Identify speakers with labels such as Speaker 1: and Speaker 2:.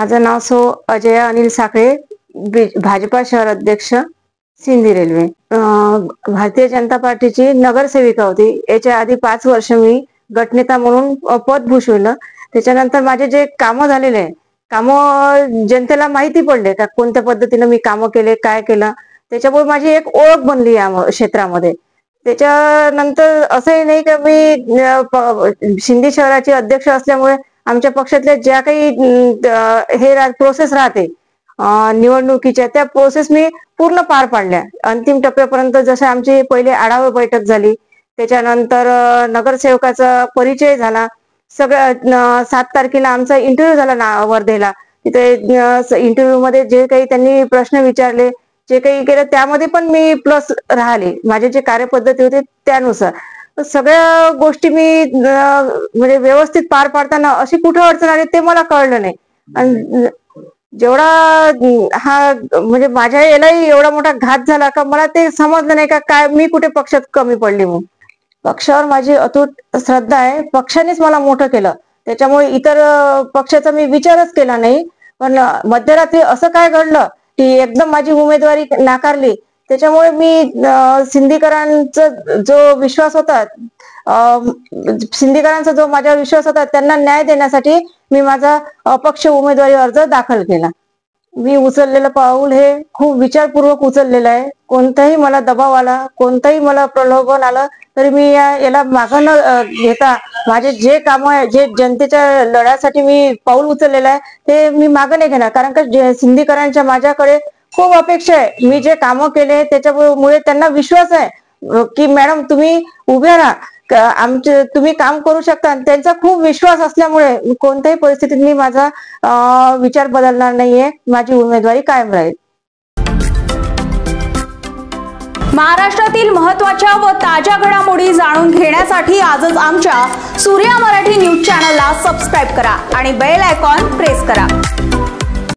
Speaker 1: माझं नाव सो अजय अनिल साखळे, भाजपा शहर अध्यक्ष, सिंधी रेल्वे। भारतीय जनता पार्टीची नगरसेविका होती। याच्या आधी 5 वर्ष मी गटनेता म्हणून पद भूषवलं। त्याच्यानंतर माझे जे कामं झालेले आहे, कामं जनतेला माहिती पडले का कोणत्या पद्धतीने मी कामं केले, काय केलं, त्याच्यामुळे माझी एक ओळख बनली या क्षेत्रामध्ये। त्याच्यानंतर असंही नाही का मी सिंधी शहराचे अध्यक्ष असल्यामुळे आमच्या पक्षातल्या ज्या काही हे प्रोसेस राहते निवडणुकीच्या, त्या प्रोसेस मी पूर्ण पार पाडल्या अंतिम टप्प्यापर्यंत। जसे आमची पहिले आढावा बैठक झाली, त्याच्यानंतर नगरसेवकाचा परिचय झाला, सगळं 7 तारखेला आमचा इंटरव्ह्यू झाला वर्धेला। तिथे इंटरव्ह्यू मध्ये जे काही त्यांनी प्रश्न विचारले, जे काही केलं त्यामध्ये पण मी प्लस राहिले, माझे जे कार्यपद्धती होते त्यानुसार। सगळ्या गोष्टी मी म्हणजे व्यवस्थित पार पाडताना अशी कुठे अडचण आली ते मला कळलं नाही। आणि जेवढा हा म्हणजे माझ्या यालाही एवढा मोठा घात झाला का मला ते समजलं नाही का काय मी कुठे पक्षात कमी पडली म्हणून। पक्षावर माझी अतूट श्रद्धा आहे, पक्षानेच मला मोठं केलं, त्याच्यामुळे इतर पक्षाचा मी विचारच केला नाही। पण मध्यरात्री असं काय घडलं की एकदम माझी उमेदवारी नाकारली, त्याच्यामुळे मी सिंधीकरांचा जो विश्वास होता, सिंधीकरांचा जो माझ्यावर विश्वास होता, त्यांना न्याय देण्यासाठी मी माझा अपक्ष उमेदवारी अर्ज दाखल केला। मी उचललेलं पाऊल हे खूप विचारपूर्वक उचललेलं आहे। कोणताही मला दबाव आला, कोणताही मला प्रलोभन आलं तरी मी याला मागं न घेता माझे जे काम आहे, जे जनतेच्या लढ्यासाठी मी पाऊल उचललेलं आहे ते मी मागं नाही घेणार। कारण का सिंधीकरांच्या माझ्याकडे खूप अपेक्षा आहे। मी जे कामं केले त्याच्यामुळे त्यांना विश्वास आहे की मॅडम तुम्ही उभे राहा, आमचे तुम्ही काम करू शकता। त्यांचा खूप विश्वास असल्यामुळे कोणत्याही परिस्थितीत मी माझा विचार बदलणार नाहीये, माझी उमेदवारी कायम राहील।
Speaker 2: महाराष्ट्रातील महत्त्वाच्या व ताज्या घडामोडी जाणून घेण्यासाठी आजच आमच्या सूर्या मराठी न्यूज चॅनलला सबस्क्राईब करा आणि बेल आयकॉन प्रेस करा।